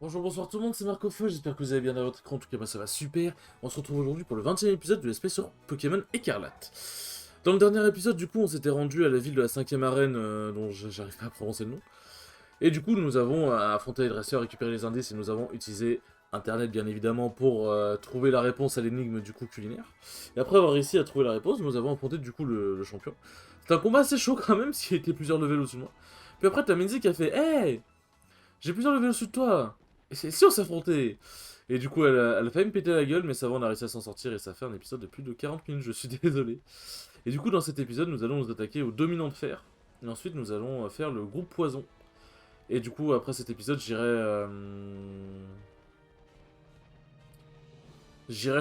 Bonjour, bonsoir tout le monde, c'est Marco Feu, j'espère que vous allez bien à votre écran, en tout cas moi ça va super. On se retrouve aujourd'hui pour le 20e épisode de l'espèce sur Pokémon Écarlate. Dans le dernier épisode, du coup, on s'était rendu à la ville de la 5ème arène, dont j'arrive pas à prononcer le nom. Et du coup, nous avons affronté les dresseurs, récupéré les indices, et nous avons utilisé Internet, bien évidemment, pour trouver la réponse à l'énigme du coup culinaire. Et après avoir réussi à trouver la réponse, nous avons affronté du coup le champion. C'était un combat assez chaud quand même, parce qu'il était plusieurs levels au-dessus de moi. Puis après, t'as Minzy qui a fait « Hey, j'ai plusieurs levels au-dessus de toi. Et c'est si on s'affrontait. » Et du coup, elle a failli me péter la gueule, mais ça va, on a réussi à s'en sortir et ça fait un épisode de plus de 40 minutes, je suis désolé. Et du coup, dans cet épisode, nous allons nous attaquer au dominant de fer. Et ensuite, nous allons faire le groupe poison. Et du coup, après cet épisode, j'irai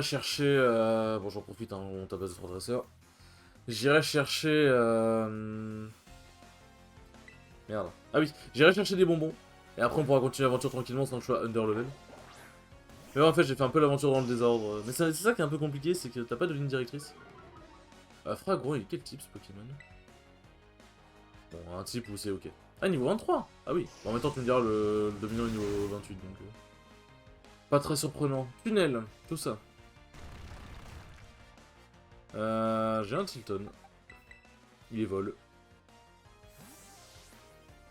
chercher... Bon, j'en profite, hein, on tabasse de 3 dresseurs. J'irai chercher... Merde. Ah oui, j'irai chercher des bonbons. Et après, on pourra continuer l'aventure tranquillement sans que je sois under level. Mais ouais, en fait, j'ai fait un peu l'aventure dans le désordre. Mais c'est ça qui est un peu compliqué, c'est que t'as pas de ligne directrice. Fragro, il est quel type ce Pokémon? Bon, un type où c'est ok. Ah, niveau 23. Ah oui. Bon, en même temps, tu me diras, le dominant est niveau 28, donc... Pas très surprenant. Tunnel, tout ça. J'ai un Tilton. Il est vol.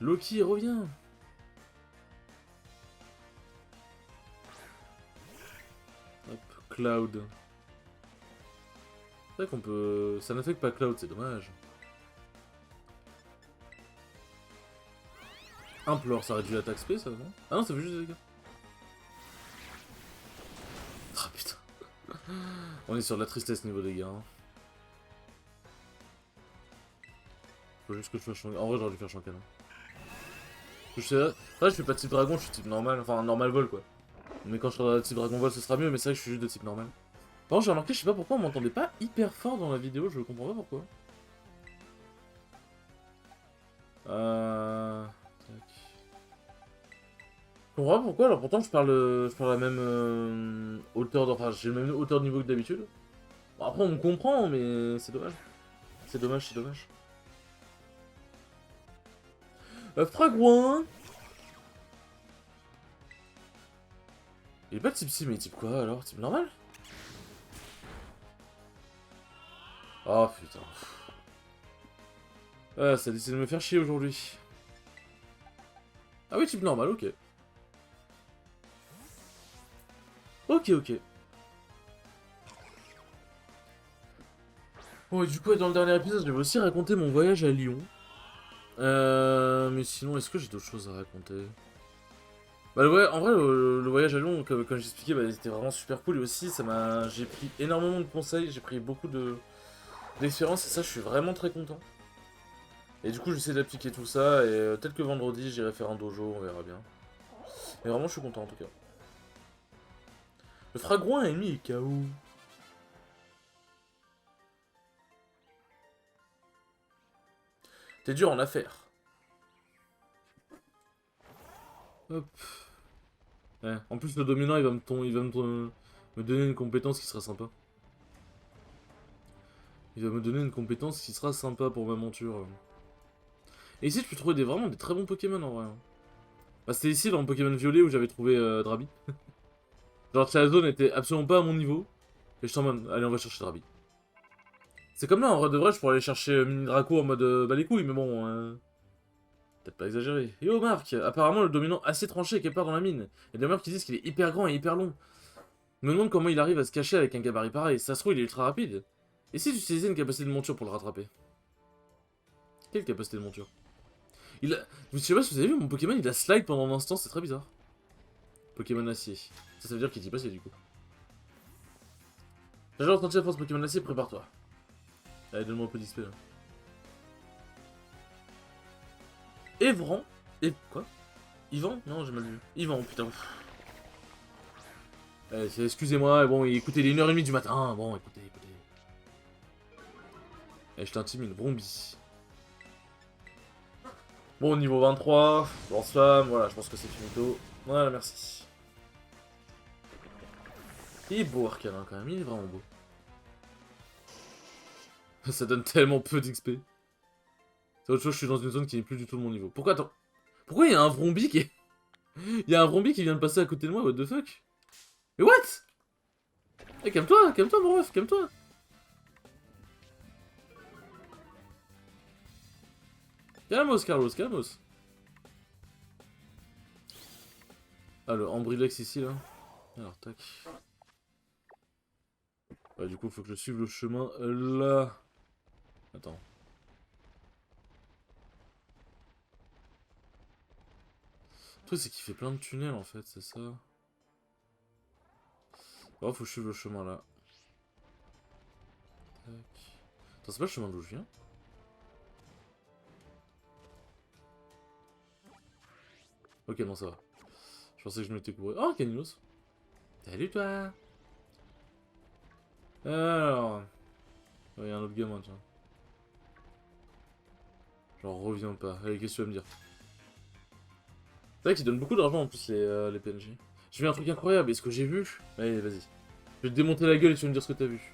Loki revient. Hop, Cloud. C'est vrai qu'on peut... Ça n'affecte pas Cloud, c'est dommage. Implore, ça réduit l'attaque SP, ça, non? Ah non, ça fait juste des dégâts. Ah putain. On est sur de la tristesse niveau dégâts. Hein. Faut juste que je fasse Shankan. En vrai, j'aurais dû faire Shankan. Je sais, ouais, je fais pas de type dragon, je suis type normal. Enfin, normal vol quoi. Mais quand je serai de type dragon vol, ce sera mieux, mais c'est vrai que je suis juste de type normal. Par contre, j'ai remarqué, je sais pas pourquoi on m'entendait pas hyper fort dans la vidéo, je comprends pas pourquoi. Tac. Je comprends pas pourquoi, alors pourtant je parle à la même hauteur, enfin j'ai le même hauteur de niveau que d'habitude. Bon, après on me comprend, mais c'est dommage. C'est dommage, c'est dommage. Fragouin. Il est pas type C, mais type quoi alors? Type normal? Oh putain. Ah, ça décide de me faire chier aujourd'hui. Ah oui, type normal, ok. Ok, ok. Bon, et du coup, dans le dernier épisode, je vais aussi raconter mon voyage à Lyon. Mais sinon, est-ce que j'ai d'autres choses à raconter? Bah, en vrai, le voyage à Lyon, comme j'expliquais, bah, c'était vraiment super cool. Et aussi, j'ai pris énormément de conseils, j'ai pris beaucoup d'expérience, et ça, je suis vraiment très content. Et du coup, j'essaie d'appliquer tout ça, et peut-être que vendredi, j'irai faire un dojo, on verra bien. Mais vraiment, je suis content en tout cas. Le fragouin ennemi est KO. T'es dur en affaires. Hop. Ouais. En plus, le dominant, me donner une compétence qui sera sympa. Il va me donner une compétence qui sera sympa pour ma monture. Et ici, je peux trouver vraiment des très bons Pokémon en vrai. Hein. Bah, c'était ici, dans le Pokémon Violet, où j'avais trouvé Drabi. Genre, Charizard n'était absolument pas à mon niveau. Et je suis en mode, allez, on va chercher Drabi. C'est comme là, en vrai de vrai, je pourrais aller chercher Mini Draco en mode bah les couilles, mais bon. Peut-être pas exagéré. Yo Marc, apparemment le dominant assez tranché est quelque part dans la mine. Il y a des rumeurs qui disent qu'il est hyper grand et hyper long. Je me demande comment il arrive à se cacher avec un gabarit pareil. Ça se trouve, il est ultra rapide. Et si tu utilisais une capacité de monture pour le rattraper? Quelle capacité de monture? Il a... Je sais pas si vous avez vu, mon Pokémon il a slide pendant un instant, c'est très bizarre. Pokémon acier. Ça veut dire qu'il dit passé du coup. J'ai déjà ressenti la force Pokémon acier, prépare-toi. Allez, donne-moi un peu d'XP là. Evran. Et quoi? Yvan? Non, j'ai mal vu. Yvan, putain. Excusez-moi, bon, écoutez, il est 1h30 du matin. Bon, écoutez. Eh, je t'intimide, Bromby. Bon, niveau 23, lance-flamme, voilà, je pense que c'est finito. Voilà, merci. Il est beau, Arcanin, quand même, il est vraiment beau. Ça donne tellement peu d'XP. C'est autre chose, je suis dans une zone qui n'est plus du tout de mon niveau. Pourquoi, attends? Pourquoi il y a un Vromby qui est... Y'a un zombie qui vient de passer à côté de moi, what the fuck? Mais what? Eh, calme-toi, mon ref, calme-toi. Calmos, Carlos, calmos. Ah, le Ambrilex ici, là. Alors, tac. Ouais, du coup, faut que je suive le chemin là. Attends. Le truc, c'est qu'il fait plein de tunnels, en fait, c'est ça. Oh, faut que je suive le chemin là. Tac. Attends, c'est pas le chemin d'où je viens? Ok, non, ça va. Je pensais que je m'étais couru. Oh, Caninos. Salut, toi. Alors... Il y a un autre gamin, tiens. J'en reviens pas. Allez, qu'est-ce que tu vas me dire? C'est vrai qu'ils donnent beaucoup d'argent en plus, les PNJ. J'ai vu un truc incroyable, est-ce que j'ai vu? Allez, vas-y. Je vais te démonter la gueule et tu vas me dire ce que t'as vu.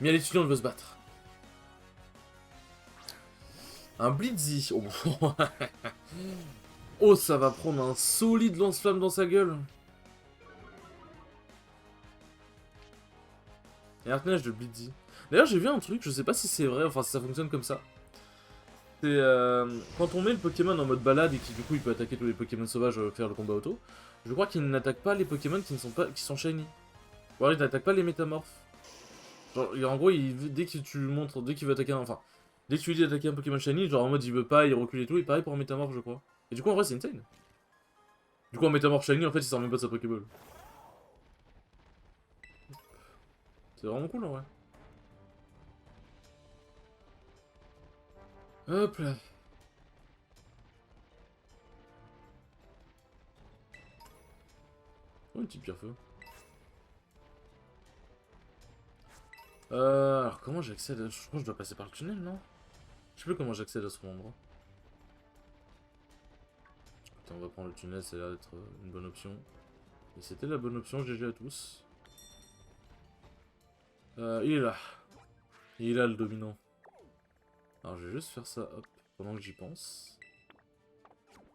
Mais l'étudiant veut se battre. Un Blitzy. Oh, oh, ça va prendre un solide lance-flamme dans sa gueule. Et Artnage de Blitzy. D'ailleurs, j'ai vu un truc, je sais pas si c'est vrai, enfin si ça fonctionne comme ça. C'est quand on met le Pokémon en mode balade et qui du coup il peut attaquer tous les Pokémon sauvages, faire le combat auto. Je crois qu'il n'attaque pas les Pokémon qui sont shiny. Ou alors il n'attaque pas les métamorphes. Genre, en gros, dès que tu lui montres, dès qu'il veut attaquer un, enfin, dès que tu lui dis d'attaquer un Pokémon shiny, genre en mode il veut pas, il recule et tout, et pareil pour un métamorphe, je crois. Et du coup, en vrai, c'est insane. Du coup, un métamorphe shiny, en fait, il sort même pas de sa Pokéball. C'est vraiment cool en vrai. Hop là. Oh, une petite pierre feu. Alors comment j'accède à... Je crois que je dois passer par le tunnel, non? Je sais plus comment j'accède à ce endroit. Écoutez, on va prendre le tunnel, ça a l'air d'être une bonne option. Et c'était la bonne option, GG à tous. Il est là. Il est là, le dominant. Alors, je vais juste faire ça, hop, pendant que j'y pense.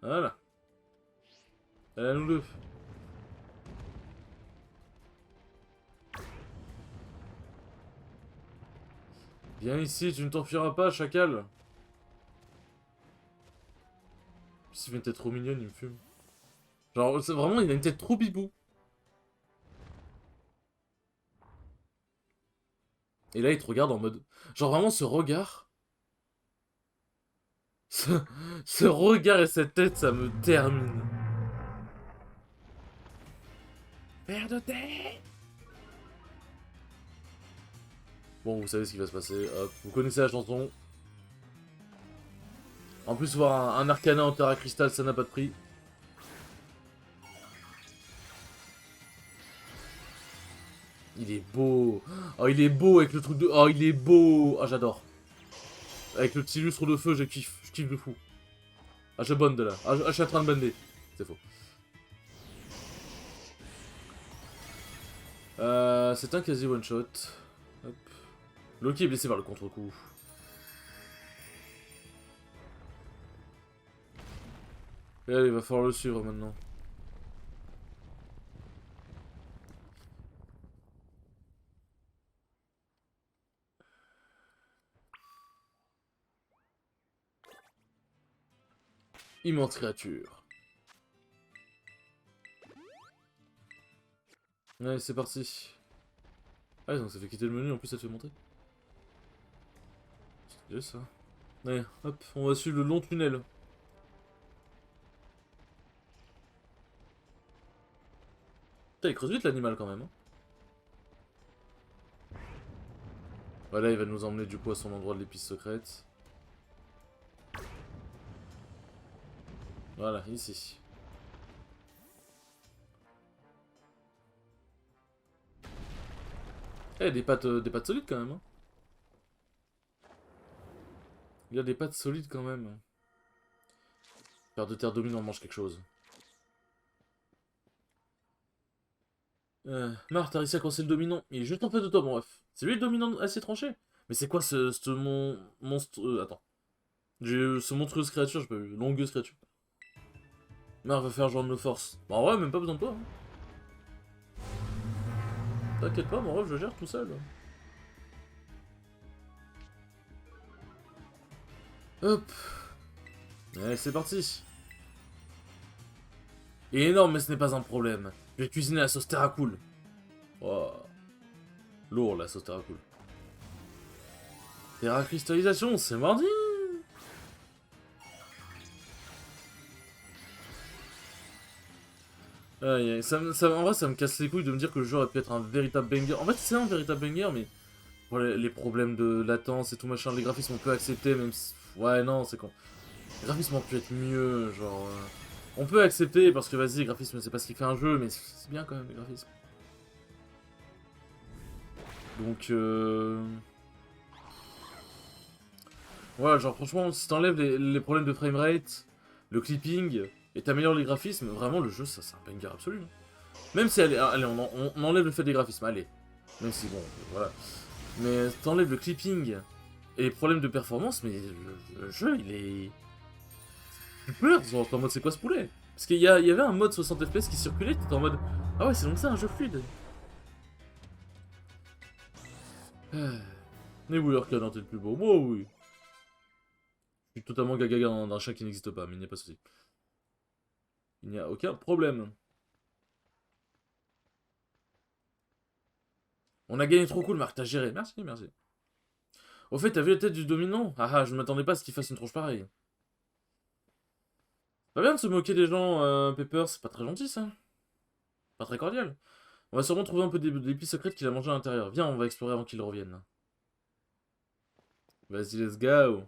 Voilà. Allez, à nous deux. Viens ici, tu ne t'enfuiras pas, chacal. Il a une tête trop mignonne, il me fume. Genre, c'est vraiment, il a une tête trop bibou. Et là, il te regarde en mode... Genre, vraiment, ce regard... Ce, ce regard et cette tête, ça me termine. Père de tête. Bon, vous savez ce qui va se passer. Hop, vous connaissez la chanson. En plus, voir un Arcana en Terra Cristal, ça n'a pas de prix. Il est beau. Oh, il est beau avec le truc de... Oh, il est beau. Ah, j'adore. Avec le petit lustre de feu, je kiffe. Je kiffe de fou. Ah, je bonne de là. Ah, je suis en train de bander. C'est faux. C'est un quasi one-shot. Hop. Loki est blessé par le contre-coup. Et allez, il va falloir le suivre maintenant. Immense créature. Allez, c'est parti. Ah, donc ça fait quitter le menu, en plus ça te fait monter. C'est ça. Allez, hop, on va suivre le long tunnel. Putain, il creuse vite l'animal quand même. Hein. Voilà, il va nous emmener du coup à son endroit de l'épice secrète. Voilà, ici. Eh, des pattes solides quand même. Hein. Il y a des pattes solides quand même. Père de terre domine, on mange quelque chose. Marre, t'as réussi à coincer le dominant. Il est juste en face de toi, bon bref. C'est lui le dominant assez tranché. Mais c'est quoi ce monstre... attends. Ce monstrueuse créature, j'ai pas vu. Longueuse créature. Merde, va faire joindre nos forces. Bah en vrai, même pas besoin de toi. Hein. T'inquiète pas, mon ref, je gère tout seul. Hop. Allez, c'est parti. Il est énorme, mais ce n'est pas un problème. Je vais cuisiner la sauce terracool. Oh. Lourd, la sauce terracool. Terracristallisation, c'est mardi. En vrai, ça me casse les couilles de me dire que le jeu aurait pu être un véritable banger. En fait, c'est un véritable banger, mais pour les problèmes de latence et tout machin, les graphismes on peut accepter, même si... Ouais, non, c'est con. Les graphismes ont pu être mieux, genre... On peut accepter, parce que vas-y, les graphismes, c'est pas ce qui fait un jeu, mais c'est bien quand même, les graphismes. Donc, voilà, genre franchement, si t'enlèves les problèmes de framerate, le clipping, et t'améliores les graphismes, vraiment, le jeu, ça, c'est un banger absolu. Hein. Même si, allez on enlève le fait des graphismes, allez. Même si, bon, voilà. Mais t'enlèves le clipping et les problèmes de performance, mais le jeu, il est... Tu pleures, genre, t'es en mode, c'est quoi ce poulet? Parce qu'il y avait un mode 60 FPS qui circulait, t'étais en mode, ah ouais, c'est donc ça, un jeu fluide. Mais oui, Arcane, t'es le plus beau. Moi, oui. Je suis totalement gaga d'un chien qui n'existe pas, mais il n'y a pas de souci. Il n'y a aucun problème. On a gagné trop cool, Marc, t'as géré. Merci, merci. Au fait, t'as vu la tête du dominant? Ah ah, je ne m'attendais pas à ce qu'il fasse une tronche pareille. Pas bien de se moquer des gens, Pepper, c'est pas très gentil ça. Pas très cordial. On va sûrement trouver un peu d'épices secrètes qu'il a mangé à l'intérieur. Viens, on va explorer avant qu'il revienne. Vas-y, let's go.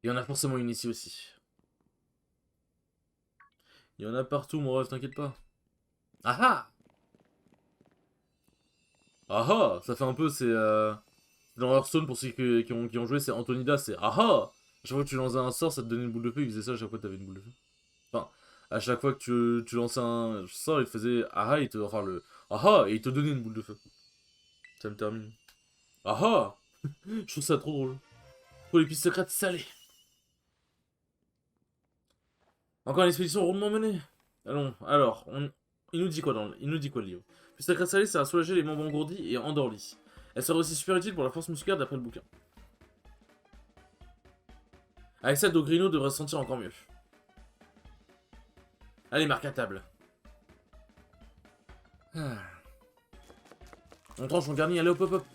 Il y en a forcément une ici aussi. Il y en a partout, mon rêve, t'inquiète pas. Ah ah! Ah ah! Ça fait un peu, c'est... Dans Hearthstone, pour ceux qui ont joué, c'est Antonida, c'est ah ah! À chaque fois que tu lançais un sort, ça te donnait une boule de feu, il faisait ça à chaque fois que t'avais une boule de feu. Enfin, à chaque fois que tu lançais un sort, il te faisait ah ah, enfin le ah ah, et il te donnait une boule de feu. Ça me termine. Ah ah! Je trouve ça trop drôle. Pour les pistes secrètes salées. Encore une expédition rondement menée. Allons, alors, il nous dit quoi il nous dit quoi le livre? Piste secrète salée, ça a soulagé les membres engourdis et endormis. Elle serait aussi super utile pour la force musculaire d'après le bouquin. Avec ça, Dogrino devrait se sentir encore mieux. Allez, marque à table. Ah. On tranche, on garnit, allez hop hop hop.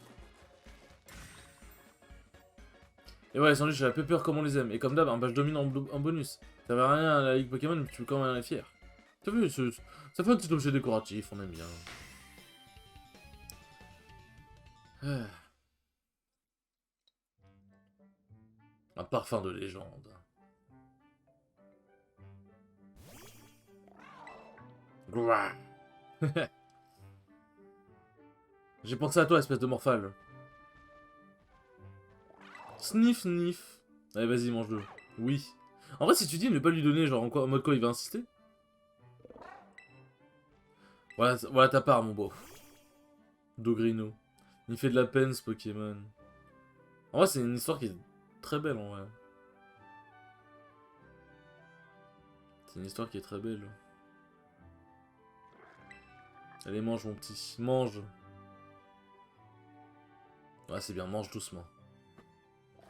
Et ouais, les sandwichs à la pepper comme on les aime. Et comme d'hab, un badge dominant en bonus. Ça va rien à la Ligue Pokémon, mais tu veux quand même être fier. T'as vu, ça fait un petit objet décoratif, on aime bien. Ah. Un parfum de légende. Gouah. J'ai pensé à toi, espèce de morphale. Sniff, sniff. Allez, vas-y, mange-le. Oui. En vrai, si tu dis ne pas lui donner, genre en mode quoi, il va insister. Voilà, voilà ta part, mon beau. Dogrino. Il fait de la peine, ce Pokémon. En vrai, c'est une histoire qui est très belle, en vrai. C'est une histoire qui est très belle. Allez, mange, mon petit. Mange. Ouais, c'est bien, mange doucement.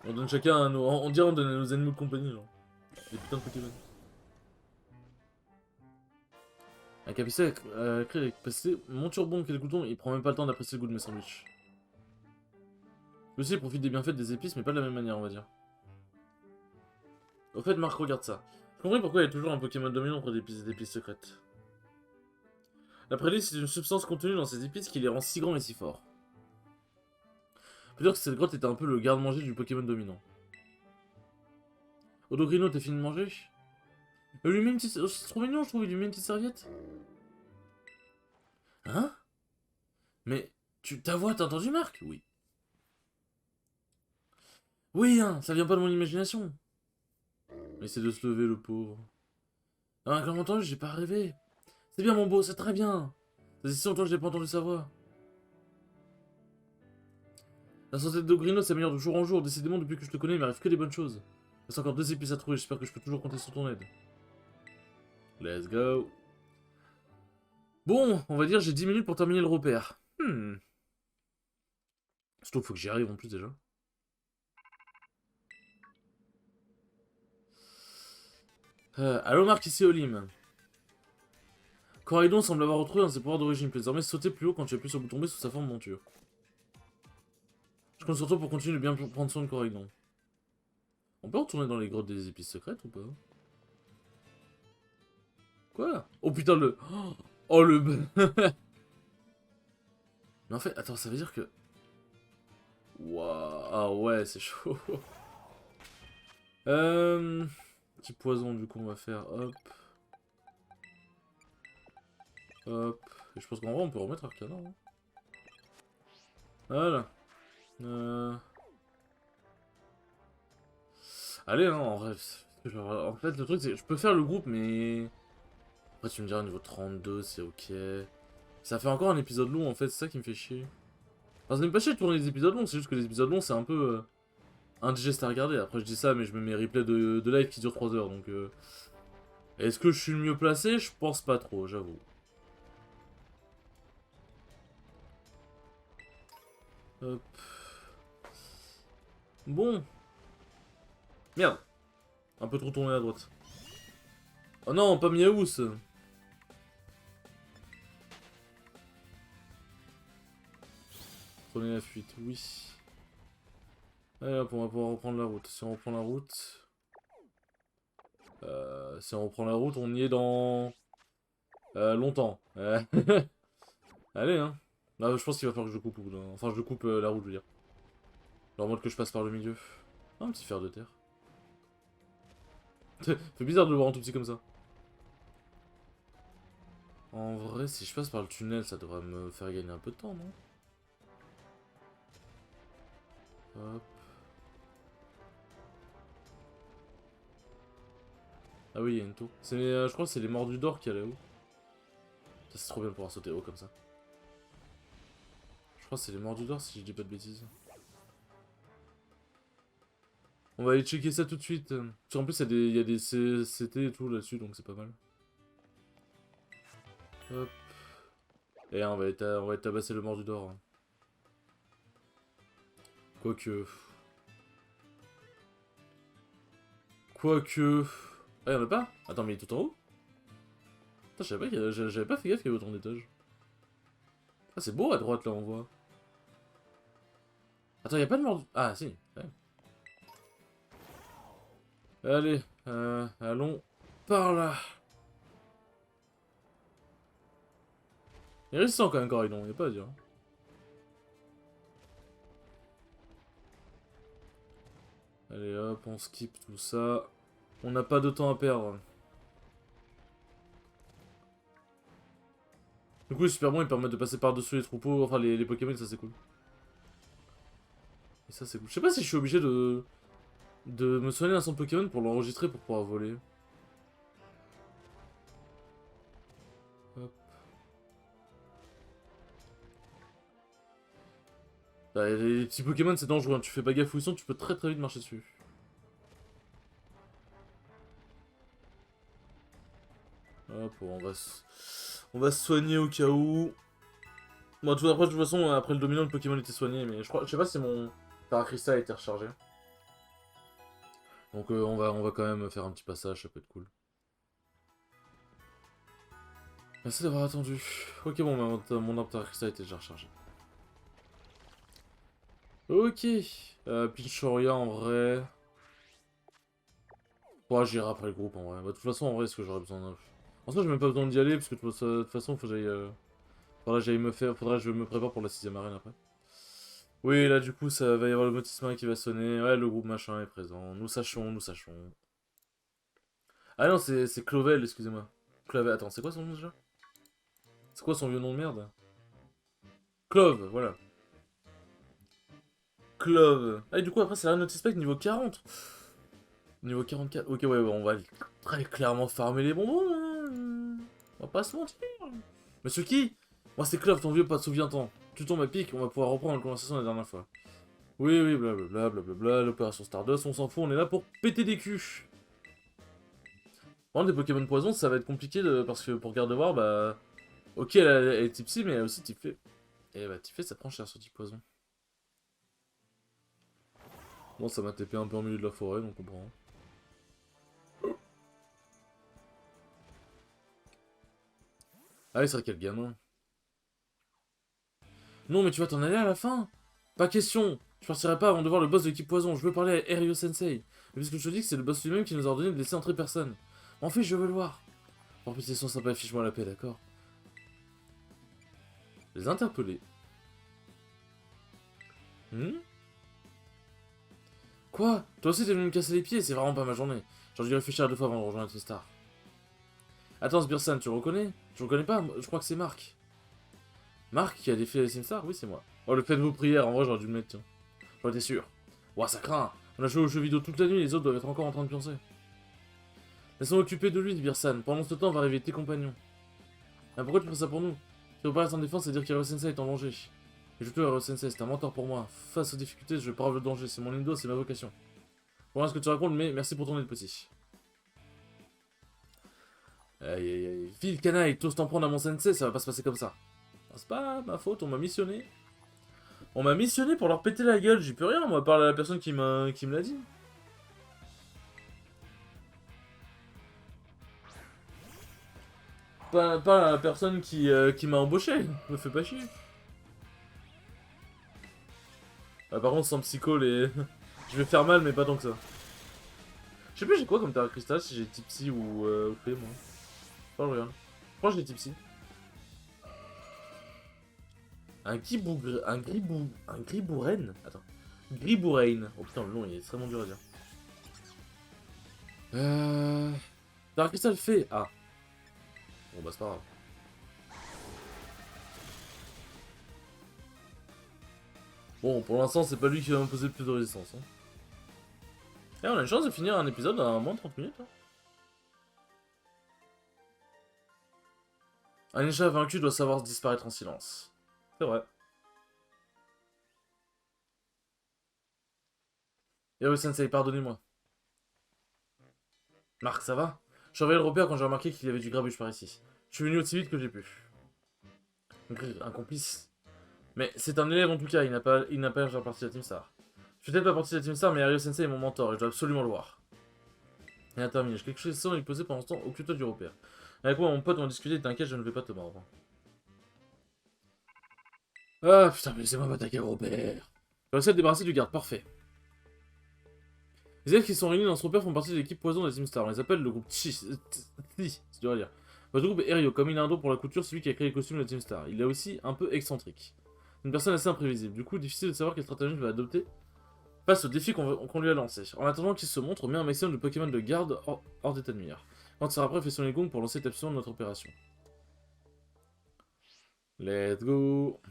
On donne chacun à nos... On dirait on donne à nos animaux de compagnie, genre. Des putains de Pokémon. Un capacité à créer la capacité monture bon quel glouton, il prend même pas le temps d'apprécier le goût de mes sandwichs. Lui aussi, il profite des bienfaits des épices, mais pas de la même manière, on va dire. Au fait, Marc, regarde ça. Je comprends pourquoi il y a toujours un Pokémon dominant pour des épices secrètes. La prélice, c'est une substance contenue dans ces épices qui les rend si grands et si forts. On peut dire que cette grotte était un peu le garde-manger du Pokémon dominant. Odogrino, t'as fini de manger? Lui met une petite... Oh, c'est trop mignon, je trouve, il lui met une petite serviette. Hein? Mais, ta voix, t'as entendu Marc? Oui. Oui, hein, ça vient pas de mon imagination. Essaie de se lever, le pauvre. Ah, quand entendu, j'ai pas rêvé. C'est bien, mon beau, c'est très bien. Ça fait si longtemps que j'ai pas entendu sa voix. La santé d'Ogrino s'améliore de jour en jour. Décidément, depuis que je te connais, il m'arrive que des bonnes choses. Il reste encore 2 épices à trouver. J'espère que je peux toujours compter sur ton aide. Let's go. Bon, on va dire j'ai 10 minutes pour terminer le repère. Surtout, faut que j'y arrive en plus déjà. Allô Marc, ici Olim. Coraidon semble avoir retrouvé un de ses pouvoirs d'origine. Peut désormais sauter plus haut quand tu appuies sur le bouton B sous sa forme monture. Je compte sur toi pour continuer de bien prendre soin de Coraidon. On peut retourner dans les grottes des épices secrètes ou pas? Quoi? Oh putain le... Oh le... Mais en fait, attends, ça veut dire que... Waouh, ah ouais, c'est chaud. Petit poison, du coup, on va faire hop. Hop. Et je pense qu'en vrai, on peut remettre Arcana. Hein. Voilà. Allez, hein, en vrai. En fait, le truc, c'est que je peux faire le groupe, mais... Après, tu me diras, niveau 32, c'est ok. Ça fait encore un épisode long, en fait, c'est ça qui me fait chier. Enfin, ça n'aime pas chier de tourner des épisodes longs, c'est juste que les épisodes longs, c'est un peu... indigeste à regarder. Après, je dis ça, mais je me mets replay de live qui dure 3 heures, donc... Est-ce que je suis le mieux placé? Je pense pas trop, j'avoue. Hop. Bon. Merde. Un peu trop tourné à droite. Oh non, pas Miaous. Prenez la fuite, oui. Allez hop, on va pouvoir reprendre la route. Si on reprend la route... si on reprend la route, on y est dans... longtemps. Allez, hein. Là, je pense qu'il va falloir que je coupe. Enfin, je coupe la route, je veux dire. Genre en mode que je passe par le milieu. Ah, un petit fer de terre. C'est bizarre de le voir en tout petit comme ça. En vrai, si je passe par le tunnel, ça devrait me faire gagner un peu de temps, non? Hop. Ah oui, il y a une tour. Je crois que c'est les mordus d'or qui y a là-haut. Ça, c'est trop bien de pouvoir sauter haut comme ça. Je crois que c'est les mordus d'or si je dis pas de bêtises. On va aller checker ça tout de suite. En plus, il y a des CT et tout là-dessus, donc c'est pas mal. Hop. Et on va aller tabasser le mordu d'or. Quoique... Ah, y'en a pas? Attends, mais il est tout en haut? Putain, j'avais pas fait gaffe qu'il y avait autant d'étages. Ah, c'est beau à droite, là, on voit. Attends, y'a pas de mordu... Ah, si. Ouais. Allez, allons par là. Il est résistant quand même, Coraidon, y'a pas à dire. Allez, hop, on skip tout ça. On n'a pas de temps à perdre. Du coup, super bon, ils permettent de passer par-dessus les troupeaux, enfin les Pokémon, ça c'est cool. Et ça c'est cool. Je sais pas si je suis obligé de me soigner un son Pokémon pour l'enregistrer pour pouvoir voler. Hop. Bah, les petits Pokémon c'est dangereux, hein. Tu fais pas gaffe où ils sont, tu peux très vite marcher dessus. Hop, on va se soigner au cas où. Bon, tout après, de toute façon, après le dominant, le Pokémon était soigné, mais je sais pas si mon Paracrystal a été rechargé. Donc on va quand même faire un petit passage, ça peut être cool. Merci d'avoir attendu. Ok, bon, mon Paracrystal a été déjà rechargé. Ok. Pinchoria en vrai. Ouais, j'irai après le groupe en vrai. Bah, de toute façon, en vrai, est-ce que j'aurais besoin d'un... En soi, j'ai même pas besoin d'y aller, parce que de toute façon, faut que j'aille... Faudrait que je me prépare pour la 6ème arène après. Oui, là, du coup, ça va y avoir le motis marin qui va sonner. Ouais, le groupe machin est présent. Nous sachons, nous sachons. Ah non, c'est Clovel, excusez-moi. Clovel, attends, c'est quoi son nom déjà? C'est quoi son vieux nom de merde? Clove, voilà. Clove. Ah, et du coup, après, c'est la Notice Pack niveau 40. Niveau 44. Ok, ouais, on va très clairement farmer les bonbons. Hein. On va pas se mentir. Monsieur qui? Moi, c'est Clove, ton vieux pote, souviens-t'en. Tu tombes à pic, on va pouvoir reprendre la conversation de la dernière fois. Oui, oui, blablabla, blablabla, l'opération Stardust, on s'en fout, on est là pour péter des culs. Par contre, des Pokémon poison, ça va être compliqué parce que pour Gardevoir, bah... Ok, elle est type psy, mais elle a aussi type fée. Et bah, type fée, ça prend cher sur type poison. Bon, ça m'a TP un peu en milieu de la forêt, donc on comprend. Ah oui, c'est vrai quel gamin. Non, mais tu vas t'en aller à la fin. Pas question. Je partirai pas avant de voir le boss de l'équipe poison. Je veux parler à Ryo Sensei. Mais parce que je te dis que c'est le boss lui-même qui nous a ordonné de laisser entrer personne. En fait, je veux le voir. Pour plus sans sympa, fiche-moi la paix, d'accord? Les interpeller. Hmm. Quoi? Toi aussi t'es venu me casser les pieds, c'est vraiment pas ma journée. J'aurais dû réfléchir à deux fois avant de rejoindre Team Star. Attends, Sbirsan, tu le reconnais? Je le reconnais pas, je crois que c'est Marc. Marc qui a défait Team Star? Oui, c'est moi. Oh, le fait de vos prières, en vrai, j'aurais dû le mettre, tiens. J'en étais sûr. Ouah, ça craint. On a joué aux jeux vidéo toute la nuit, les autres doivent être encore en train de pioncer. Laissons occuper de lui, Sbirsan. Pendant ce temps, on va réveiller tes compagnons. Ah, pourquoi tu fais ça pour nous? Tu veux pas être en défense, c'est dire qu'Hiro Sensei est en danger. Et je te Hiro Sensei, c'est un mentor pour moi. Face aux difficultés, je parle le danger, c'est mon indo, c'est ma vocation. Voilà ce que tu racontes, mais merci pour ton aide, petit. Aïe aïe aïe. File canaille, t'oses t'en prendre à mon sensei, ça va pas se passer comme ça. Ah, c'est pas ma faute, on m'a missionné. On m'a missionné pour leur péter la gueule, j'y peux rien, moi, à part la personne qui me l'a dit. Pas la personne qui m'a embauché, me fais pas chier. Ah, par contre, sans psycho, les... je vais faire mal, mais pas tant que ça. Je sais plus j'ai quoi comme Terra Cristal, si j'ai Tipsy ou fait moi. Pas le regarde. Je crois que j'ai Tipsy. Un gribouren. Attends. Gribourein. Oh putain, le nom il est extrêmement dur à dire. Terra Cristal fait. Ah. Bon bah c'est pas grave. Bon, pour l'instant, c'est pas lui qui va m'imposer le plus de résistance. Hein. Et on a une chance de finir un épisode à moins de 30 minutes. Hein. Un ninja vaincu doit savoir disparaître en silence. C'est vrai. Hiro Sensei, pardonnez-moi. Marc, ça va? Je surveillais le repère quand j'ai remarqué qu'il y avait du grabuge par ici. Je suis venu aussi vite que j'ai pu. Un complice. Mais c'est un élève en tout cas, il n'a pas l'air de faire partie de la Team Star. Je suis peut-être pas partie de la Team Star, mais Hiro Sensei est mon mentor et je dois absolument le voir. Il a terminé, j'ai quelque chose à lui poser pendant ce temps, occupe-toi du repère. Avec moi, mon pote, on va discuter, t'inquiète, je ne vais pas te mordre. Ah putain, mais laissez-moi m'attaquer au repère. J'ai réussi à te débarrasser du garde, parfait. Les élèves qui sont réunis dans ce repère font partie de l'équipe poison de la Team Star. On les appelle le groupe Chi. C'est dur à dire. Votre groupe est Erio, comme il a un don pour la couture, celui qui a créé les costumes de la Team Star. Il est aussi un peu excentrique. Une personne assez imprévisible. Du coup, difficile de savoir quelle stratégie il va adopter face au défi qu'on lui a lancé. En attendant qu'il se montre, on met un maximum de Pokémon de garde hors d'état de nuire. Quand il sera prêt, fait son gong pour lancer l'étape de notre opération. Let's go.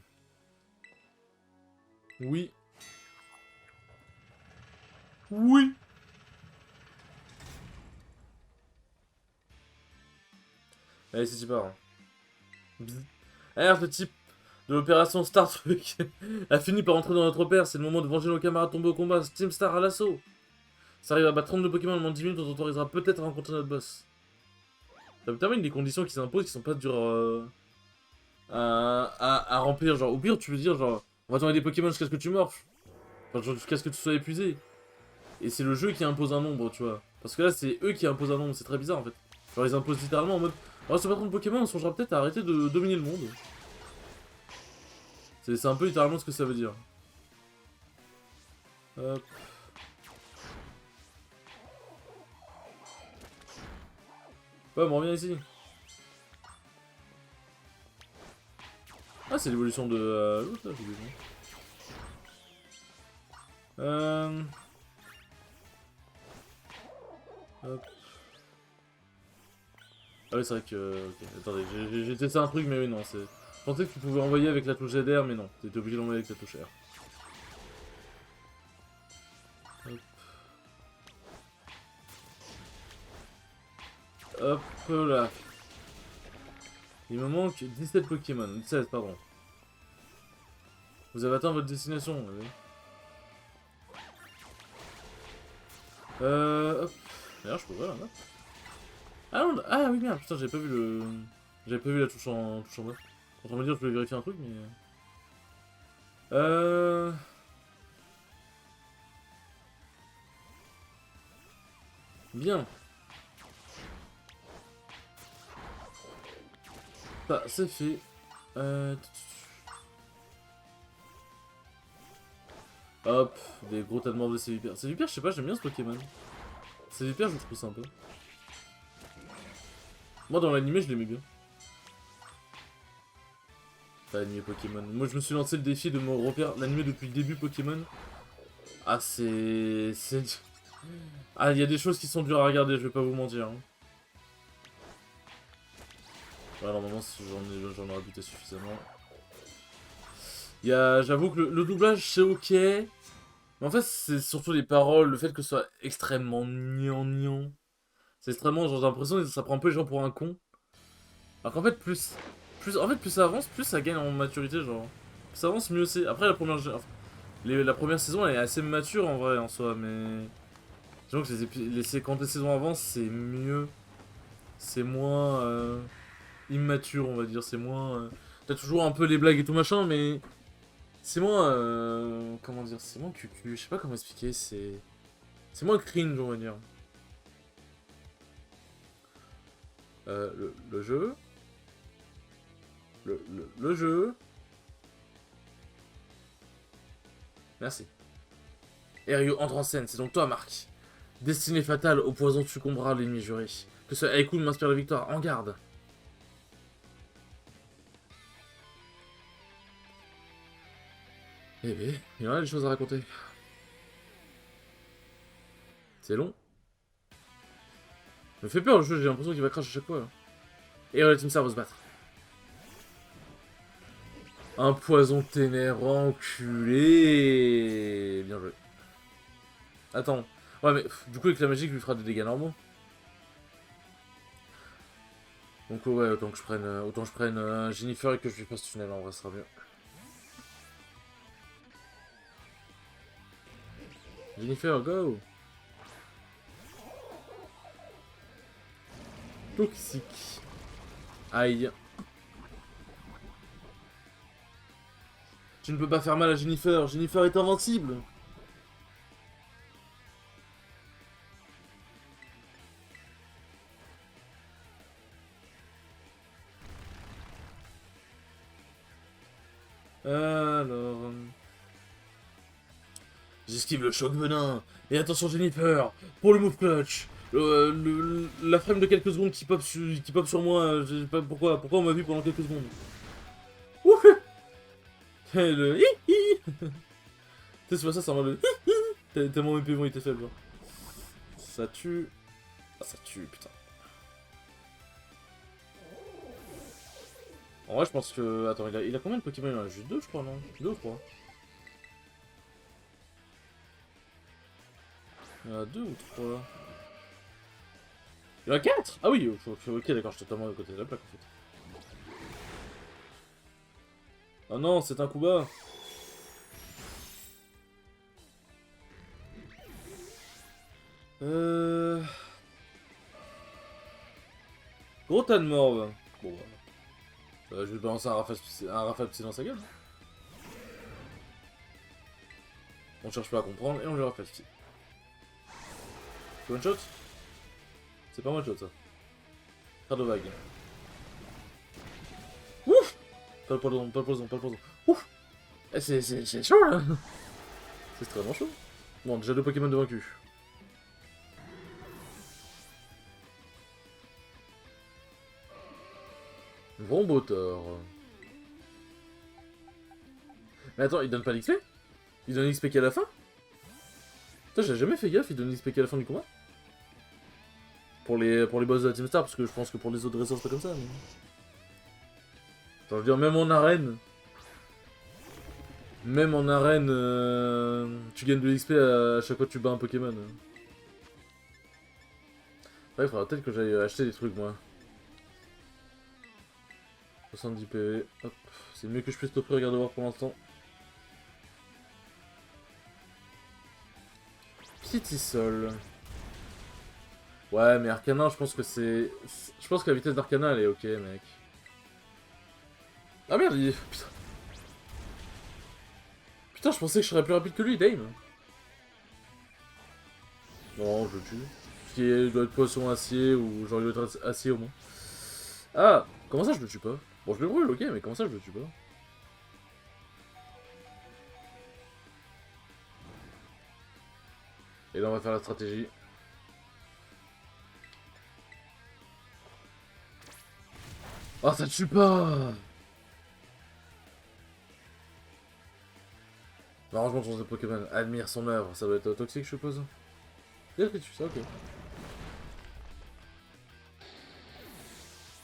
Oui. Oui. Allez, c'est super. Hein. Alerte, le type de l'opération Star Truc a fini par entrer dans notre repère. C'est le moment de venger nos camarades tombés au combat. Team Star à l'assaut. Ça arrive à battre 32 Pokémon en moins de 10 minutes, on t'autorisera peut-être à rencontrer notre boss. Ça me termine des conditions qui s'imposent qui sont pas dures à remplir. Genre, au pire, tu veux dire, genre, on va t'envoyer des Pokémon jusqu'à ce que tu morphes. Enfin, genre, jusqu'à ce que tu sois épuisé. Et c'est le jeu qui impose un nombre, tu vois. Parce que là, c'est eux qui imposent un nombre, c'est très bizarre en fait. Genre, ils imposent littéralement en mode. Alors, ce patron de Pokémon, on songera peut-être à arrêter de dominer le monde. C'est un peu littéralement ce que ça veut dire. Hop. Ouais, on revient ici. Ah, c'est l'évolution de l'autre là, j'ai oublié. Hop. Ah oui, c'est vrai que... Ok, attendez, j'ai testé un truc, mais oui, non, c'est... Je pensais que tu pouvais envoyer avec la touche ZR, mais non, t'étais obligé d'envoyer avec la touche R. Hop. Hop là. Il me manque 17 Pokémon, 16 pardon. Vous avez atteint votre destination, oui. Hop. D'ailleurs, je peux voir la map. Ah non, ah oui, merde, putain, j'avais pas vu le... J'avais pas vu la touche en bas. En train de me dire, je voulais vérifier un truc, mais... Euh... Bien. Bah, c'est fait. Hop, des gros tas de morts de Sévipère. Sévipère, je sais pas, j'aime bien ce Pokémon. Sévipère, je le trouve sympa. Moi, dans l'animé, je l'aimais bien. Pas l'animé Pokémon. Moi, je me suis lancé le défi de me refaire l'animé depuis le début Pokémon. Ah, c'est... Ah, il y a des choses qui sont dures à regarder, je vais pas vous mentir. Hein. Ouais, normalement, si j'en aurais buté suffisamment. J'avoue que le doublage, c'est ok. Mais en fait, c'est surtout les paroles, le fait que ce soit extrêmement gnangnan. C'est extrêmement, genre, j'ai l'impression que ça prend un peu les gens pour un con. Alors qu'en fait, plus ça avance, plus ça gagne en maturité, genre. Plus ça avance, mieux c'est. Après, la première saison, elle est assez mature en vrai, en soi, mais... Disons que quand les saisons avancent, c'est mieux. C'est moins immature, on va dire. C'est moins... T'as toujours un peu les blagues et tout machin, mais... C'est moins... comment dire? C'est moins cucu. Je sais pas comment expliquer, c'est... C'est moins cringe, on va dire. Le jeu... Le jeu... Merci. Erio entre en scène, c'est donc toi, Marc. Destinée fatale, au poison succombera l'ennemi juré. Que ce Haikun m'inspire la victoire, en garde. Eh ben, il y en a des choses à raconter. C'est long. Ça me fait peur le jeu, j'ai l'impression qu'il va crash à chaque fois. Là. Et la Team Star va se battre. Un poison ténèbres enculé. Bien joué. Attends. Ouais, mais du coup, avec la magie, lui fera des dégâts normaux. Donc, ouais, autant que je prenne Jennifer et que je lui fasse tunnel, en vrai, ça sera mieux. Jennifer, go! Toxique. Aïe. Tu ne peux pas faire mal à Jennifer. Jennifer est invincible. Alors... J'esquive le choc venin. Et attention Jennifer, pour le move clutch. La frame de quelques secondes qui pop sur moi, je sais pas pourquoi on m'a vu pendant quelques secondes. Ouh. Et le hi hi. Tu sais, c'est pas ça, c'est en mode le hi hi. Tellement mes PV ont été faibles. Genre. Ça tue. Ah, ça tue, putain. En vrai, je pense que... Attends, il a combien de Pokémon? Il en a juste 2, je crois, non? 2 ou 3? Il y en a 2 ou 3? Il y en a 4? Ah oui, ok, d'accord, je suis totalement à côté de la plaque, en fait. Oh non, c'est un coup bas. Gros tas de morve. Bon, je vais balancer un rafale psy dans sa gueule. On cherche pas à comprendre et on lui rafale psy. C'est one shot? C'est pas one shot ça. Faire de vague. Ouf! Pas le poison, pas le poison, pas le poison. Ouf! C'est chaud là! C'est extrêmement chaud. Bon, déjà 2 Pokémon de vaincu. Vombotor. Mais attends, il donne pas l'XP? Il donne l'XP qu'à la fin? Putain, j'ai jamais fait gaffe, il donne l'XP qu'à la fin du combat? Pour les boss de la Team Star, parce que je pense que pour les autres dresseurs c'est pas comme ça, mais... Enfin, je veux dire, même en arène... Même en arène, tu gagnes de l'XP à chaque fois que tu bats un Pokémon. Ouais, il faudra peut-être que j'aille acheter des trucs, moi. 70 PV, hop. C'est mieux que je puisse stopper, regarde voir pour l'instant. Petit sol. Ouais, mais Arcana, je pense que c'est... Je pense que la vitesse d'Arcana, elle est ok, mec. Ah merde, Putain. Putain, je pensais que je serais plus rapide que lui, Dame. Non, je le tue. Parce qu'il doit être poisson acier, ou genre il doit être acier au moins. Ah, comment ça je le tue pas? Bon, je le brûle, ok, mais comment ça je le tue pas? Et là, on va faire la stratégie. Oh, ça tue pas! Arrangement de son Pokémon. Admire son œuvre. Ça doit être toxique, je suppose. Détritus, ça, ok.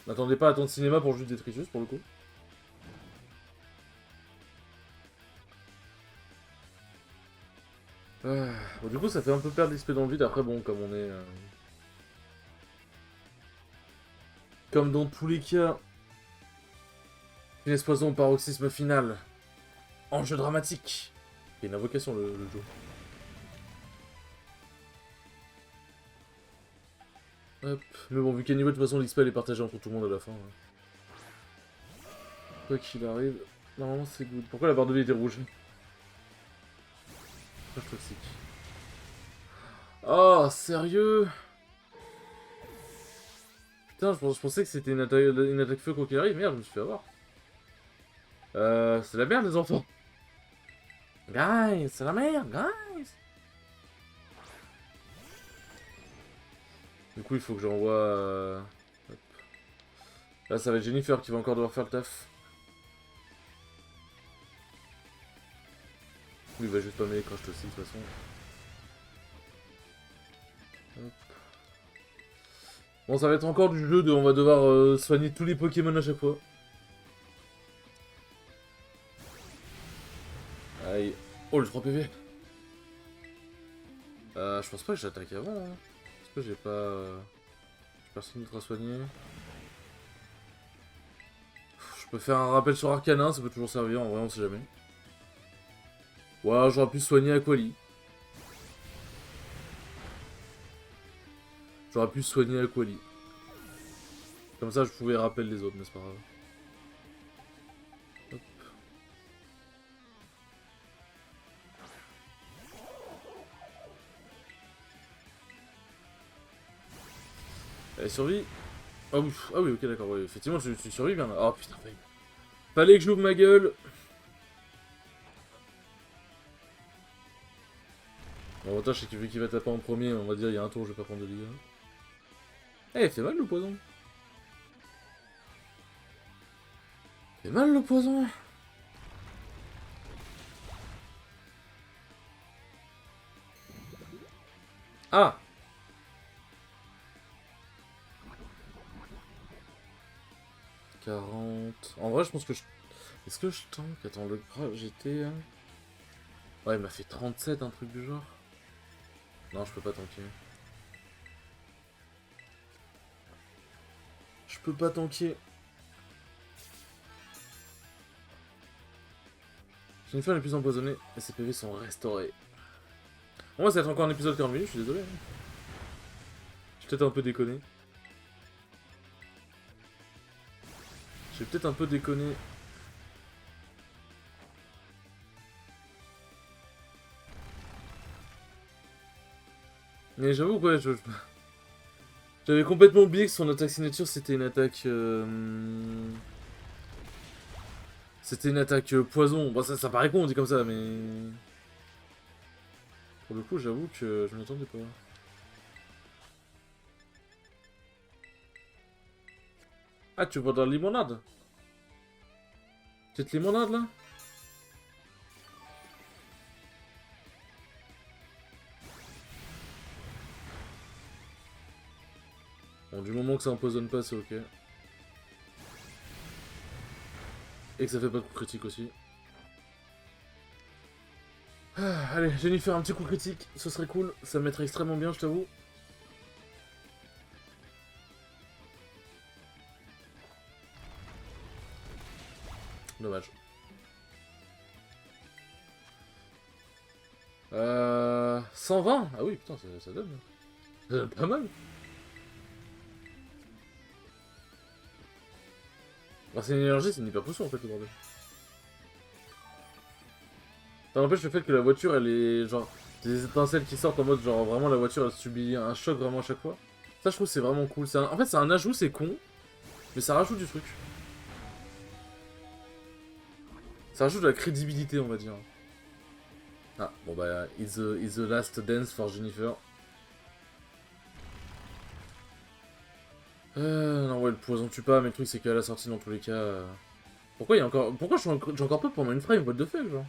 N'attendez pas à tant de cinéma pour juste Détritus, pour le coup. Bon, du coup, ça fait un peu perdre l'XP dans le vide. Après, bon, comme on est... Comme dans tous les cas... Finesse poison, paroxysme final. Enjeu dramatique. Il y a une invocation, le jeu. Hop. Mais bon, vu qu'anyway, de toute façon, l'XP elle est partagée entre tout le monde à la fin. Ouais. Quoi qu'il arrive, normalement c'est good. Pourquoi la barre de vie était rouge? Pas toxique. Oh, sérieux? Putain, je pensais que c'était une attaque feu quoi qu'il arrive. Merde, je me suis fait avoir. C'est la merde, les enfants. Guys, c'est la merde, guys. Du coup, il faut que j'envoie... hop. Là, ça va être Jennifer qui va encore devoir faire le taf. Lui, il va juste pas m'aider quand je te aussi, de toute façon. Hop. Bon, ça va être encore du jeu de... On va devoir soigner tous les Pokémon à chaque fois. Aïe. Oh, le 3 PV. Je pense pas que j'attaque avant. Hein. Parce que j'ai pas... J'ai personne d'autre à soigner. Je peux faire un rappel sur Arcanin, ça peut toujours servir, en vrai, on sait jamais. Ouais, j'aurais pu soigner Aquali. J'aurais pu soigner Aquali. Comme ça, je pouvais rappeler les autres, mais c'est pas grave. Hop. Elle survit. Ah oui, ok, d'accord, ouais, effectivement, tu survis bien là. Oh putain, fallait que je l'ouvre ma gueule. L'avantage, c'est que vu qu'il va taper en premier, on va dire il y a un tour, je vais pas prendre de dégâts. Eh, il fait mal le poison. Il fait mal le poison. Ah! « 40... En vrai, je pense que je... Est-ce que je tank? Attends, le j'étais... Ouais, il m'a fait 37, un truc du genre. Non, je peux pas tanker. Je peux pas tanker. Jennifer est plus empoisonnée et ses PV sont restaurés. Bon, ça va être encore un épisode 40 minutes, je suis désolé. Hein. J'ai peut-être un peu déconné. J'ai peut-être un peu déconné. Mais j'avoue, ouais, j'avais complètement oublié que son attaque signature c'était une attaque... C'était une attaque poison. Bon, ça paraît con, on dit comme ça, mais... Pour le coup, j'avoue que je m'y attendais pas. Ah, tu veux de la limonade? Petite limonade, là? Bon, du moment que ça empoisonne pas, c'est ok. Et que ça fait pas de coup critique aussi. Ah, allez, Jennifer, un petit coup critique, ce serait cool. Ça me mettrait extrêmement bien, je t'avoue. Dommage. 120. Ah oui, putain, ça donne. Ça donne pas mal. Bah, c'est une énergie, c'est une hyper potion en fait, le bordel. Ça n'empêche le fait que la voiture, elle est genre. Des étincelles qui sortent en mode genre vraiment la voiture elle subit un choc vraiment à chaque fois. Ça, je trouve c'est vraiment cool. En fait, c'est un ajout, c'est con, mais ça rajoute du truc. Ça rajoute de la crédibilité, on va dire. Ah, bon bah, it's the last dance for Jennifer. Non, ouais, le poison tue pas, mais le truc c'est qu'à la sortie, dans tous les cas. Pourquoi il y a encore. Pourquoi j'ai encore peur pendant une frame, what the fuck, genre.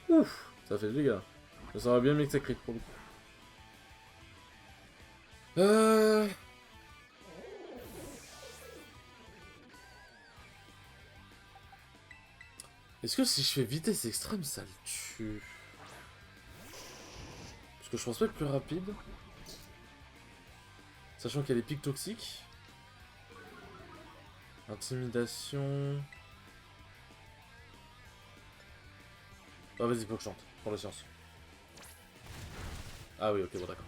Ouf, ça fait des dégâts. Ça aurait bien mieux que ça crit pour le coup. Euh. Est-ce que si je fais vitesse extrême, ça le tue? Parce que je pense pas être plus rapide. Sachant qu'il y a des pics toxiques. Intimidation. Ah, vas-y, faut que je chante. Pour la science. Ah oui, ok, bon, d'accord.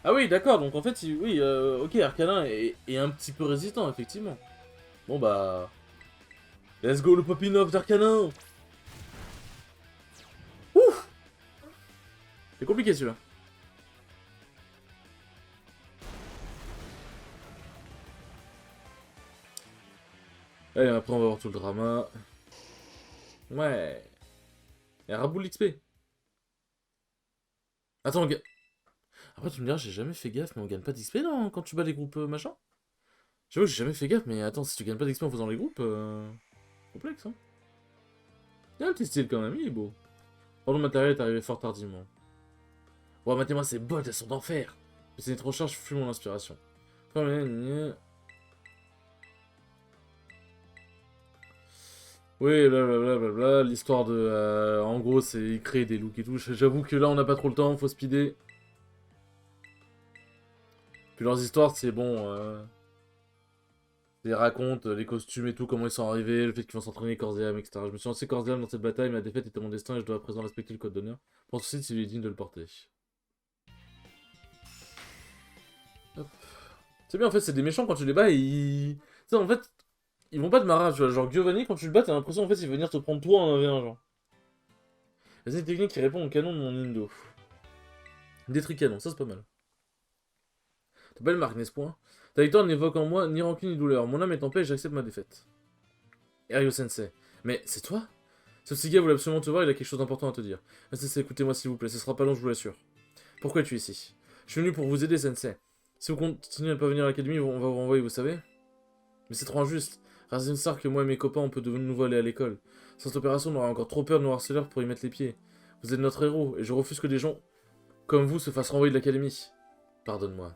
Ah oui, d'accord, donc en fait, oui, ok, Arcanin est un petit peu résistant, effectivement. Bon bah... Let's go, le popping off d'Arcanin. Ouf. C'est compliqué, celui-là. Allez, après, on va voir tout le drama. Ouais. Et un raboule l'XP. Attends, après, tu me diras, j'ai jamais fait gaffe, mais on gagne pas d'XP, non, quand tu bats les groupes machin? J'avoue, j'ai jamais fait gaffe, mais attends, si tu gagnes pas d'XP en faisant les groupes, complexe, hein. Il y a un petit style quand même, il est beau. Pardon, le matériel est arrivé fort tardivement. Ouais, matez-moi ces bottes, elles sont d'enfer. Mais c'est trop cher, je fuis mon inspiration. Oui, blablabla, l'histoire de... en gros, c'est créer des looks et tout. J'avoue que là, on n'a pas trop le temps, faut speeder. Puis leurs histoires, c'est bon... ils racontent les costumes et tout, comment ils sont arrivés, le fait qu'ils vont s'entraîner corps et âme, etc. Je me suis lancé corps et âme dans cette bataille, mais la défaite était mon destin et je dois à présent respecter le code d'honneur. Pense aussi s'il est digne de le porter. Hop. C'est bien, en fait, c'est des méchants quand tu les bats, ils... Tu sais, en fait, ils vont pas te marrer, tu vois. Genre, Giovanni, quand tu le bats, t'as l'impression, en fait, il va venir te prendre toi en 1v1, genre. C'est une technique qui répond au canon de mon Indo. Détruit canon, ça c'est pas mal. T'as belle marque, n'est-ce point? Ta victoire n'évoque en moi ni rancune ni douleur. Mon âme est en paix et j'accepte ma défaite. Ryo Sensei. Mais c'est toi? Ce petit gars voulait absolument te voir, il a quelque chose d'important à te dire. Sensei, écoutez-moi s'il vous plaît, ce sera pas long, je vous l'assure. Pourquoi es-tu ici? Je suis venu pour vous aider, Sensei. Si vous continuez à ne pas venir à l'académie, on va vous renvoyer, vous savez? Mais c'est trop injuste. Razin Star que moi et mes copains, on peut de nouveau aller à l'école. Sans cette opération, on aura encore trop peur de nos harceleurs pour y mettre les pieds. Vous êtes notre héros, et je refuse que des gens comme vous se fassent renvoyer de l'académie. Pardonne-moi.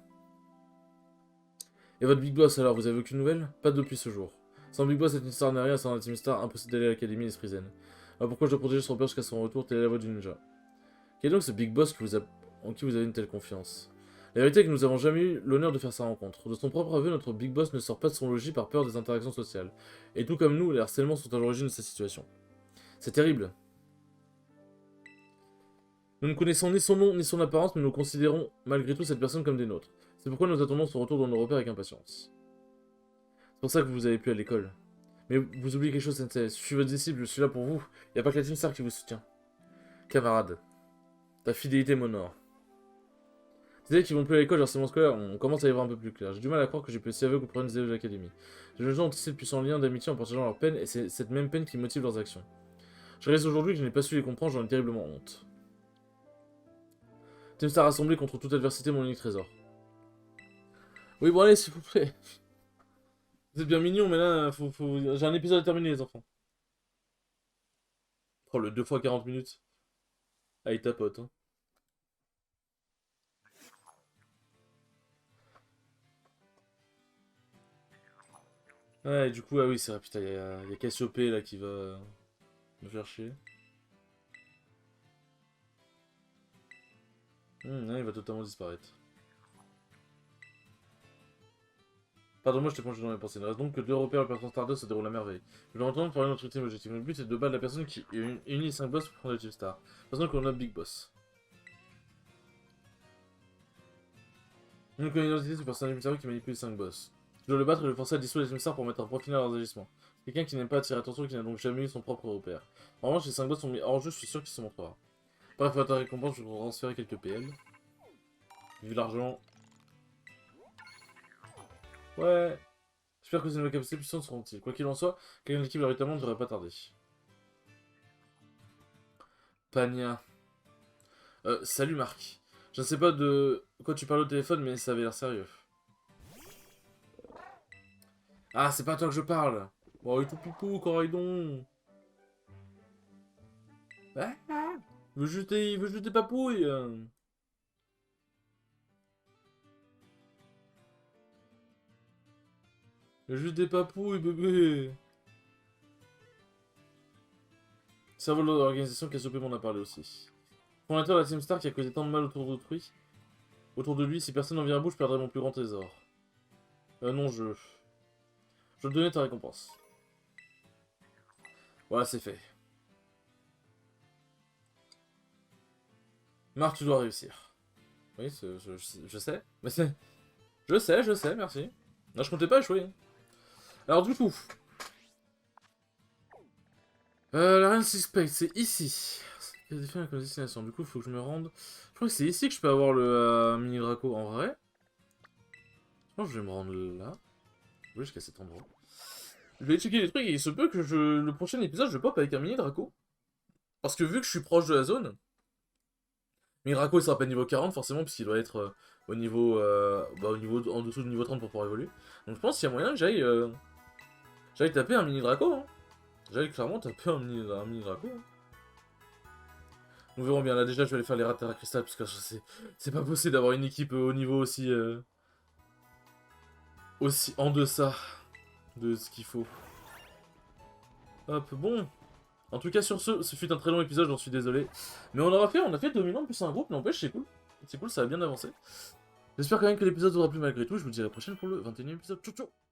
Et votre Big Boss alors, vous avez aucune nouvelle? Pas depuis ce jour. Sans Big Boss, cette star n'est rien, sans un Team Star, impossible d'aller à l'académie Esprit Zen. Alors pourquoi je dois protéger son père jusqu'à son retour? Telle est la voix du ninja. Quel est donc ce Big Boss en qui vous avez une telle confiance? La vérité est que nous n'avons jamais eu l'honneur de faire sa rencontre. De son propre aveu, notre Big Boss ne sort pas de son logis par peur des interactions sociales. Et tout comme nous, les harcèlements sont à l'origine de cette situation. C'est terrible. Nous ne connaissons ni son nom ni son apparence, mais nous considérons malgré tout cette personne comme des nôtres. C'est pourquoi nous attendons son retour dans nos repères avec impatience. C'est pour ça que vous avez pu à l'école. Mais vous oubliez quelque chose, Sensei. Je suis votre disciple, je suis là pour vous. Y a pas que la Team Star qui vous soutient. Camarade, ta fidélité m'honore. Ces élèves qui vont plus à l'école, harcèlement scolaire, on commence à y voir un peu plus clair. J'ai du mal à croire que j'ai pu être si aveugle pour des élèves de l'académie. Les jeunes gens ont tissé de puissants liens d'amitié en partageant leur peine, et c'est cette même peine qui motive leurs actions. Je réalise aujourd'hui que je n'ai pas su les comprendre, j'en ai terriblement honte. Team Star rassemblé contre toute adversité, mon unique trésor. Oui, bon allez, s'il vous plaît. Vous êtes bien mignons, mais là, j'ai un épisode à terminer, les enfants. Oh, le 2 fois 40 minutes. Ah, il tapote, hein. Ouais, et du coup, ah oui, c'est vrai, putain, y a Cassiopée, là, qui va me faire chier. Ouais, il va totalement disparaître. Pardon, moi je t'ai plongé dans mes pensées. Il ne reste donc que deux repères, le personnage Stardust se déroule à merveille. Je vais entendre parler de notre ultime objectif. Le but c'est de battre la personne qui unit 5 boss pour prendre le Team Star. Personne qu'on nomme Big Boss. Une l'identité du personnage mystérieux qui manipule les 5 boss. Je dois le battre et le forcer à dissoudre les émissaires pour mettre un profil à leurs agissements. Quelqu'un qui n'aime pas attirer attention et qui n'a donc jamais eu son propre repère. En revanche, les 5 boss sont mis hors jeu, je suis sûr qu'il se montrera. Bref, pour ta récompense, je vais vous transférer quelques PL. Vive l'argent. Ouais. J'espère que ces nouvelles capacités puissantes seront utiles. Quoi qu'il en soit, quelqu'un de l'équipe véritablement ne devrait pas tarder. Pania. Salut Marc. Je ne sais pas de quoi tu parles au téléphone, mais ça avait l'air sérieux. Ah, c'est pas à toi que je parle. Oh, il est tout poupou, Coraidon. Ah, ah. Il veut juste des papouilles. Il veut juste des papouilles, bébé. Cerveau de l'organisation qui a chopé m'en a parlé aussi. Fondateur de la Team Star qui a causé tant de mal autour d'autrui. Autour de lui, si personne n'en vient à bout, je perdrai mon plus grand trésor. Non, je... Je vais te donner ta récompense. Voilà, c'est fait. Marc, tu dois réussir. Oui, je sais. Mais c'est... Je sais, merci. Non, je comptais pas échouer. Alors du coup... la Reine Suspect, c'est ici. Il y a des fins à destination. Du coup, il faut que je me rende... Je crois que c'est ici que je peux avoir le mini Draco en vrai. Je pense que je vais me rendre là. Oui, jusqu'à cet endroit. Je vais checker les trucs et il se peut que le prochain épisode, je pop avec un mini Draco. Parce que vu que je suis proche de la zone, mini Draco il sera pas niveau 40 forcément, puisqu'il doit être au niveau, en dessous du niveau 30 pour pouvoir évoluer. Donc je pense qu'il y a moyen que j'aille taper un mini Draco. Hein. J'allais clairement taper un mini Draco. Hein. Nous verrons bien. Là déjà, je vais aller faire les rats de Terra Cristal, parce que c'est pas possible d'avoir une équipe au niveau aussi, aussi en deçà de ce qu'il faut. Hop, bon. En tout cas, sur ce fut un très long épisode, j'en suis désolé. Mais on a fait dominant plus un groupe, n'empêche, c'est cool. C'est cool, ça a bien avancé. J'espère quand même que l'épisode vous aura plu malgré tout. Je vous dis à la prochaine pour le 21e épisode. Ciao, ciao.